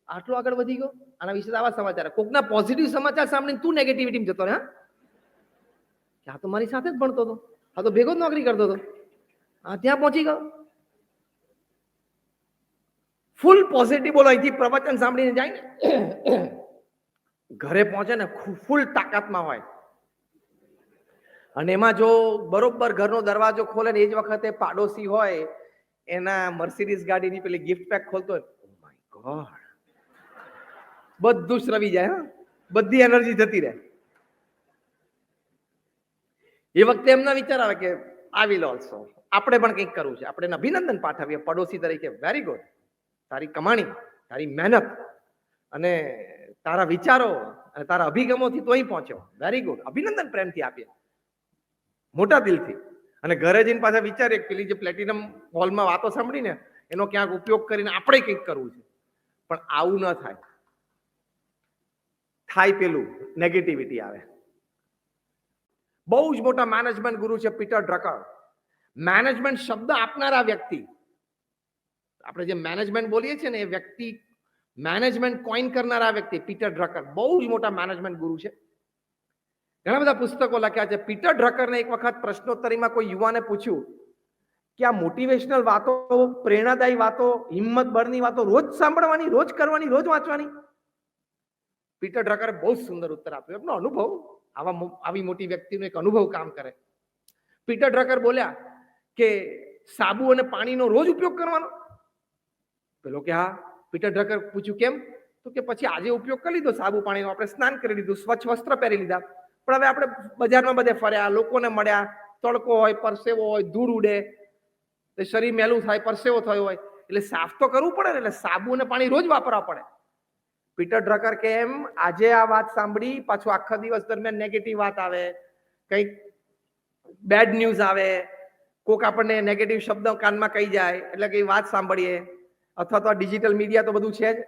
આટલો આગળ વધી ગયો. આના વિશે આવા સમાચાર, કોકના પોઝિટિવ સમાચાર સાંભળીને તું નેગેટિવિટીમાં જતો રહે. આ તો મારી સાથે જ ભણતો હતો, આ તો ભેગો જ નોકરી કરતો હતો, આ ત્યાં પહોંચી ગયો. ફૂલ પોઝિટિવ બોલો. અહીંથી પ્રવચન સાંભળીને જાય ને, ઘરે પહોંચે ને ફૂલ તાકાતમાં હોય. અને એમાં જો બરોબર ઘરનો દરવાજો ખોલે ને એ જ વખતે પાડોશી હોય એના મર્સિડીઝ ગાડીની પેલી ગિફ્ટ પેક ખોલતો હોય, ઓ માય ગોડ, બધું શ્રવી જાય. હા, બધી એનર્જી જતી રહે. એ વખતે એમના વિચાર આવે કે આ વિલ ઓલ્સો, આપણે પણ કંઈક કરવું છે. આપણે અભિનંદન પાઠવીએ પડોશી તરીકે, વેરી ગુડ, તારી કમાણી, તારી મહેનત અને તારા વિચારો અને તારા અભિગમોથી તો અહીં પહોંચ્યો, વેરી ગુડ, અભિનંદન પ્રેમથી આપીએ, મોટા દિલથી. અને ઘરે જઈને પાછા વિચારીએ પેલી જે પ્લેટિનમ હોલમાં વાતો સાંભળીને એનો ક્યાંક ઉપયોગ કરીને આપણે કંઈક કરવું છે. પણ આવું ન થાય. થાય પેલું નેગેટિવિટી આવે. બહુ જ મોટા મેનેજમેન્ટ ગુરુ છે પીટર ડ્રકર. મેનેજમેન્ટ શબ્દ આપનારા વ્યક્તિ, આપણે જે મેનેજમેન્ટ બોલીએ છીએ ને એ વ્યક્તિ, મેનેજમેન્ટ કોઈન કરનારા વ્યક્તિ પીટર ડ્રકર બહુ જ મોટા મેનેજમેન્ટ ગુરુ છે. ઘણા બધા પુસ્તકો લખ્યા છે. પીટર ડ્રકરને એક વખત પ્રશ્નોત્તરીમાં કોઈ યુવાને પૂછ્યું કે આ મોટિવેશનલ વાતો, પ્રેરણાદાયી વાતો, હિંમત બળની વાતો રોજ સાંભળવાની, રોજ કરવાની, રોજ વાંચવાની? પીટર ડ્રકરે બહુ સુંદર ઉત્તર આપ્યો. એમનો અનુભવ, આવી મોટી વ્યક્તિનો એક અનુભવ કામ કરે. પીટર ડ્રકર બોલ્યા કે સાબુ અને પાણીનો રોજ ઉપયોગ કરવાનો? પેલો કે હા. પીટર ડ્રકર પૂછ્યું કેમ? તો કે પછી આજે ઉપયોગ કરી લીધો સાબુ પાણીનો, આપણે સ્નાન કરી લીધું, સ્વચ્છ વસ્ત્ર પહેરી લીધા, પણ હવે આપણે બજારમાં બધે ફર્યા, લોકોને મળ્યા, તડકો હોય, પરસેવો હોય, ધૂળ ઉડે, શરીર મેલું થાય, પરસેવો થયો હોય, એટલે સાફ તો કરવું પડે ને, એટલે સાબુ અને પાણી રોજ વાપરવા પડે. પીટર ડ્રકર કે એમ આજે આ વાત સાંભળી, પાછું આખા દિવસ દરમિયાન નેગેટિવ વાત આવે, કંઈક બેડ ન્યૂઝ આવે, કોક આપણને નેગેટિવ શબ્દ કાનમાં કહી જાય, એટલે કે વાત સાંભળીએ, અથવા તો ડિજિટલ મીડિયા તો બધું છે જ,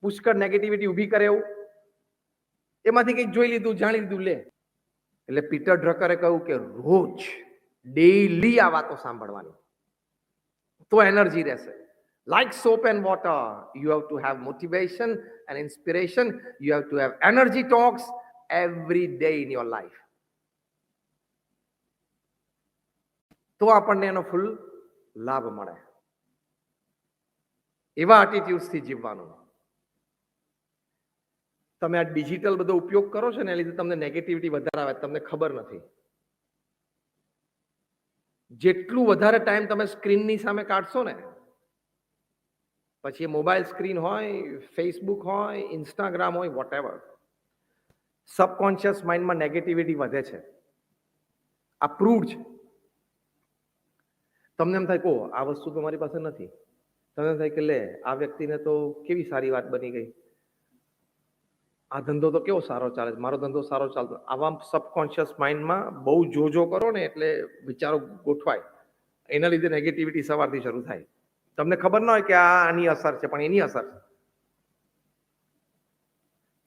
પુષ્કળ નેગેટિવિટી ઊભી કરે એવું, એમાંથી કંઈક જોઈ લીધું, જાણી લીધું, લે. એટલે પીટર ડ્રકરે કહ્યું કે રોજ ડેઈલી આ વાતો સાંભળવાની, તો એનર્જી રહેશે. Like soap and water, you have to have motivation and inspiration. You have to have energy talks every day in your life. તો આપણને એનો ફૂલ લાભ મળે. એવા એટીટ્યુડથી જીવવાનું. તમે આ ડિજિટલ બધો ઉપયોગ કરો છો ને, એ લીધે તમને નેગેટિવિટી વધારે આવે, તમને ખબર નથી. જેટલું વધારે ટાઈમ તમે સ્ક્રીનની સામે કાઢશો ને, પછી એ મોબાઈલ સ્ક્રીન હોય, ફેસબુક હોય, ઇન્સ્ટાગ્રામ હોય, વોટએવર, સબકોન્શિયસ માઇન્ડમાં નેગેટિવિટી વધે છે. આ પ્રૂવ્ડ છે. તમને એમ થાય, કો આ વસ્તુ તો મારી પાસે નથી. તમને થાય કે લે આ વ્યક્તિને તો કેવી સારી વાત બની ગઈ, આ ધંધો તો કેવો સારો ચાલે છે, મારો ધંધો સારો ચાલતો. આવા સબકોન્શિયસ માઇન્ડમાં બહુ જોજો કરો ને એટલે વિચારો ગોઠવાય. એના લીધે નેગેટિવિટી સવારથી શરૂ થાય. તમને ખબર ના હોય કે આ આની અસર છે, પણ એની અસર છે.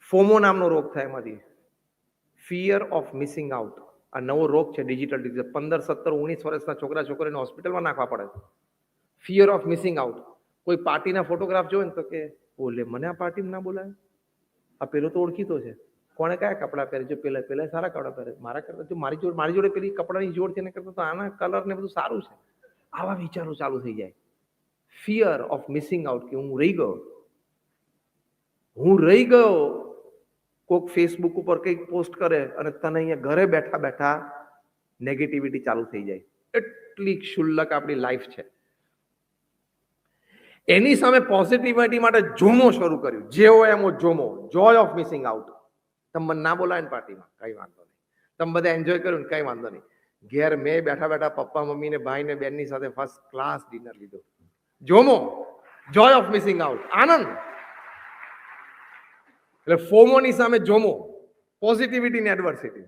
ફોમો નામનો રોગ થાય એમાંથી, ફિયર ઓફ મિસિંગ આઉટ. આ નવો રોગ છે ડિજિટલ ડિઝીઝ. 15, 17, 19 વર્ષના છોકરા છોકરીને હોસ્પિટલમાં નાખવા પડે. Fear of missing out. કોઈ પાર્ટીના ફોટોગ્રાફ જોવે ને તો કે બોલે મને આ પાર્ટીમાં ના બોલાય, આ પેલો તો ઓળખીતો છે, કોણે કયા કપડાં પહેરે છે, પેલા સારા કપડાં પહેરે, મારા કરતા જો મારી જોડે પેલી કપડાની જોડ છે ને કરતા તો આના કલર ને બધું સારું છે. આવા વિચારો ચાલુ થઈ જાય. ફિયર ઓફ મિસિંગ આઉટ, કે હું રહી ગયો. કોક ફેસબુક ઉપર કંઈક પોસ્ટ કરે અને તને અહીંયા ઘરે બેઠા બેઠા નેગેટિવિટી ચાલુ થઈ જાય. એટલી ક્ષુલ્લક આપણી લાઈફ છે. એની સામે પોઝિટિવિટી માટે જોમો શરૂ કર્યું. જેવો એમો JOMO, joy of missing out. તમે મને ના બોલાય ને પાર્ટીમાં, કઈ વાંધો નહીં. તમે બધા એન્જોય કર્યું ને, કઈ વાંધો નહીં. ઘેર મેં બેઠા બેઠા પપ્પા મમ્મી ને ભાઈ ને બેનની સાથે ફર્સ્ટ ક્લાસ ડિનર લીધો. JOMO, joy of missing out, આનંદ. એટલે ફોમોની સામે જોમો, પોઝિટિવિટી ને એડવર્સિટી.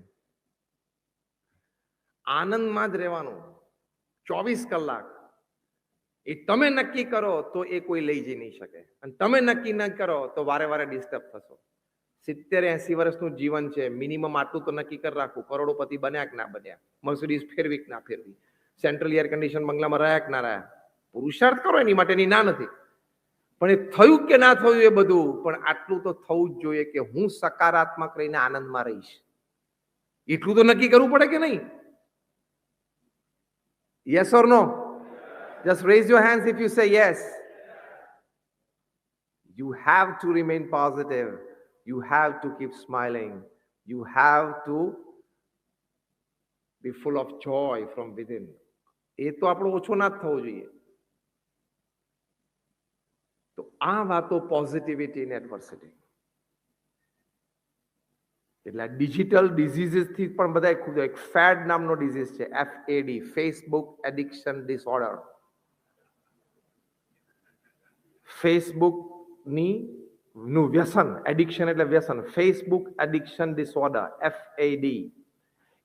આનંદમાં જ રહેવાનું 24 કલાક. એ તમે નક્કી કરો તો એ કોઈ લઈ જઈ નહીં શકે, અને તમે નક્કી ન કરો તો વારે વારે ડિસ્ટર્બ થશો. 70-80 વર્ષનું જીવન છે, મિનિમમ આટલું તો નક્કી કરી રાખવું. કરોડોપતિ બન્યા કે ના બન્યા, મર્સિડીઝ ફેરવી કે ના ફેરવી, સેન્ટ્રલ એર કન્ડિશન બંગલામાં રહ્યા કે ના રહ્યા, પુરુષાર્થ કરો એની માટેની ના નથી. પણ એ થયું કે ના થયું એ બધું, પણ આટલું તો થવું જ જોઈએ કે હું સકારાત્મક રહીને આનંદમાં રહીશ. એટલું તો નક્કી કરવું પડે કે નહીં? Yes or no? Just raise your hands if you say yes. You have to remain positive. You have to keep smiling. You have to be full of joy from within. એ તો આપણો ઓછો ના જ થવો જોઈએ. તો આ વાતો પોઝિટિવિટી ઇન એડવર્સિટી. એટલે ડિજિટલ ડિઝીઝીસ થી પણ બધા ખૂબ એક ફેડ નામનો ડિઝીઝ છે, FAD, Facebook addiction disorder. Facebook નું વ્યસન, એડિક્શન એટલે વ્યસન, ફેસબુક એડિક્શન ડિસઓર્ડર, FAD.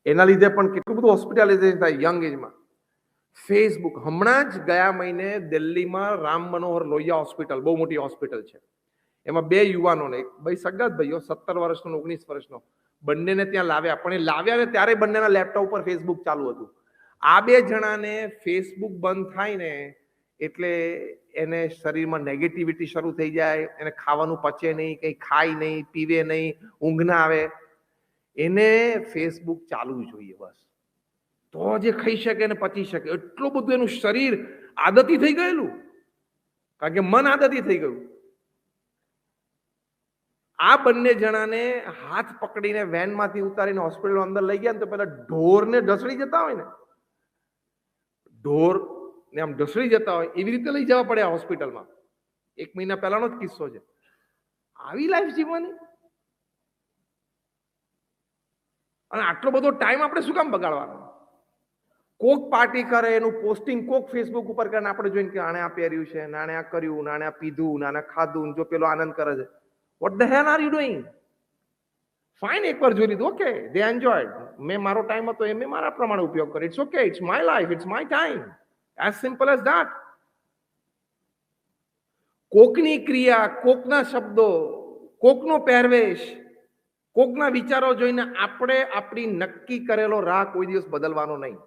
એના લીધે પણ કેટલું બધું હોસ્પિટલાઇઝેશન થાય યંગ એજમાં. ફેસબુક, હમણાં જ ગયા મહિને દિલ્હીમાં રામ મનોહર લોહિયા હોસ્પિટલ, બહુ મોટી હોસ્પિટલ છે, એમાં બે યુવાનોને, એક ભાઈ સગત ભાઈઓ, 17 વર્ષનો 19 વર્ષનો, બંનેને ત્યાં લાવ્યા. પણ એ લાવ્યા ને ત્યારે બંનેના લેપટોપ ઉપર ફેસબુક ચાલુ હતું. આ બે જણાને ફેસબુક બંધ થાય ને એટલે એને શરીરમાં નેગેટિવિટી શરૂ થઈ જાય, એને ખાવાનું પચે નહીં, કંઈ ખાય નહીં, પીવે નહીં, ઊંઘ ના આવે. એને ફેસબુક ચાલવું જોઈએ બસ, તો જે ખાઈ શકે ને પચી શકે. એટલું બધું એનું શરીર આદતી થઈ ગયેલું, કારણ કે મન આદતી થઈ ગયું. આ બંને જણાને હાથ પકડીને વેનમાંથી ઉતારીને હોસ્પિટલ અંદર લઈ ગયા ને તો પેલા ઢોરને ઢસડી જતા હોય ને, ઢોર ને આમ ઢસડી જતા હોય એવી રીતે લઈ જવા પડે હોસ્પિટલમાં. 1 મહિના પહેલાનો જ કિસ્સો છે. આવી લાઈફ જીવવાની? અને આટલો બધો ટાઈમ આપણે શું કામ બગાડવાનો? કોક પાર્ટી કરે, એનું પોસ્ટિંગ કોક ફેસબુક ઉપર કરે, આપણે જોઈને કે આણે આ પહેર્યું છે, નાણે આ કર્યું, નાણે આ પીધું, નાણે ખાધું, જો પેલો આનંદ કરે છે. What the hell are you doing? Fine, એકવાર જોઈ લીધું, ઓકે, they enjoyed. મેં મારો ટાઈમ હતો એ મેં મારા પ્રમાણે ઉપયોગ કર્યો. It's okay, it's my life, it's my time. As simple as that. કોકની ક્રિયા, કોકના શબ્દો, કોકનો પહેરવેશ, કોકના વિચારો જોઈને આપણે આપણી નક્કી કરેલો રાહ કોઈ દિવસ બદલવાનો નહીં.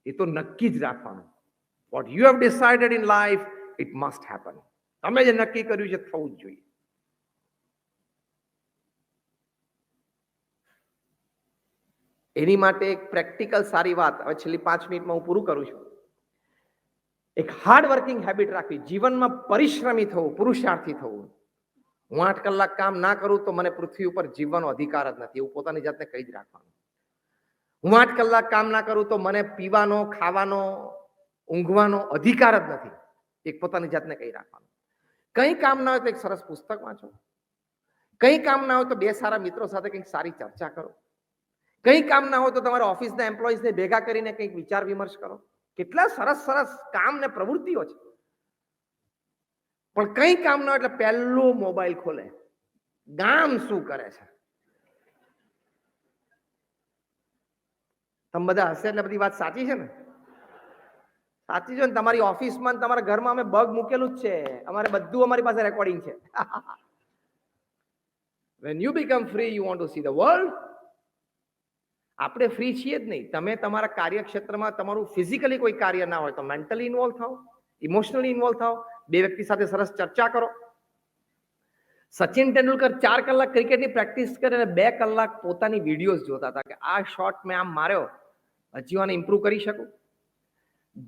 એ તો નક્કી જ રાખવાનું. What you have decided in life, it must happen. તમે જે નક્કી કર્યું છે થવું જ જોઈએ. એની માટે એક પ્રેક્ટિકલ સારી વાત, હવે છેલ્લી 5 મિનિટમાં હું પૂરું કરું છું. એક હાર્ડ વર્કિંગ હેબિટ રાખવી, જીવનમાં પરિશ્રમી થવું, પુરુષાર્થી થવું. હું 8 કલાક કામ ના કરું તો મને પૃથ્વી ઉપર જીવવાનો અધિકાર જ નથી, એવું પોતાની જાતને કહી જ રાખવાનું. હું 8 કલાક કામ ના કરું તો મને પીવાનો, ખાવાનો, ઊંઘવાનો અધિકાર જ નથી, એક પોતાની જાતને કહી રાખવાનું. કંઈ કામ ના હોય તો એક સરસ પુસ્તક વાંચો. કંઈ કામ ના હોય તો 2 સારા મિત્રો સાથે કંઈક સારી ચર્ચા કરો. કંઈ કામ ના હોય તો તમારા ઓફિસના એમ્પ્લોઈઝને ભેગા કરીને કંઈક વિચાર વિમર્શ કરો. કેટલા સરસ સરસ કામ ને પ્રવૃત્તિઓ છે. પણ કંઈ કામ ના હોય એટલે પહેલો મોબાઈલ ખોલે, ગામ શું કરે છે. તમે બધા હશે એટલે બધી વાત સાચી છે ને? સાચી છે ને? તમારી ઓફિસમાં, તમારા ઘરમાં અમે બગ મૂકેલું જ છે. અમારે બધું, અમારી પાસે રેકોર્ડિંગ છે. When you become free, you want to see the world. આપણે ફ્રી છીએ જ નહીં. તમે તમારા કાર્યક્ષેત્રમાં તમારું ફિઝિકલી કોઈ કાર્ય ના હોય તો મેન્ટલી ઇન્વોલ્વ થાઓ, ઇમોશનલી ઇન્વોલ્વ થાઓ, 2 વ્યક્તિ સાથે સરસ ચર્ચા કરો. સચિન તેંડુલકર 4 કલાક ક્રિકેટની પ્રેક્ટિસ કરે અને 2 કલાક પોતાની વિડીયોઝ જોતા હતા કે આ શોટ મેં આમ માર્યો, હજી આને ઇમ્પ્રૂવ કરી શકું.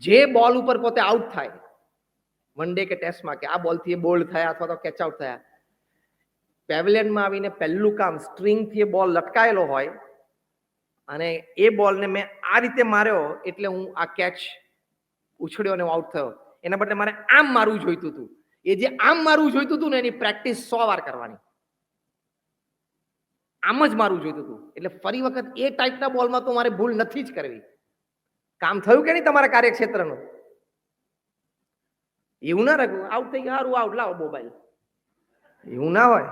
જે બોલ ઉપર પોતે આઉટ થાય, વન ડે કે ટેસ્ટમાં, કે આ બોલથી એ બોલ્ડ થયા અથવા તો કેચ આઉટ થયા, પેવેલિયનમાં આવીને પહેલું કામ, સ્ટ્રિંગથી એ બોલ લટકાયેલો હોય અને એ બોલને મેં આ રીતે માર્યો એટલે હું આ કેચ ઉછળ્યો અને હું આઉટ થયો. એના બદલે મારે આમ મારવું જોઈતું હતું. એ જે આમ મારવું જોઈતું હતું ને એની પ્રેક્ટિસ 100 વાર કરવાની. આમ જ મારવું જોઈતું હતું. એટલે ફરી વખત એ ટાઈપના બોલમાં તો મારે ભૂલ નથી જ કરવી. કામ થયું કે નહીં તમારા કાર્યક્ષેત્રનું? એવું ના રાખવું, આઉટ થઈ ગયા, સારું, આઉટ, લાવો મોબાઈલ. એવું ના હોય.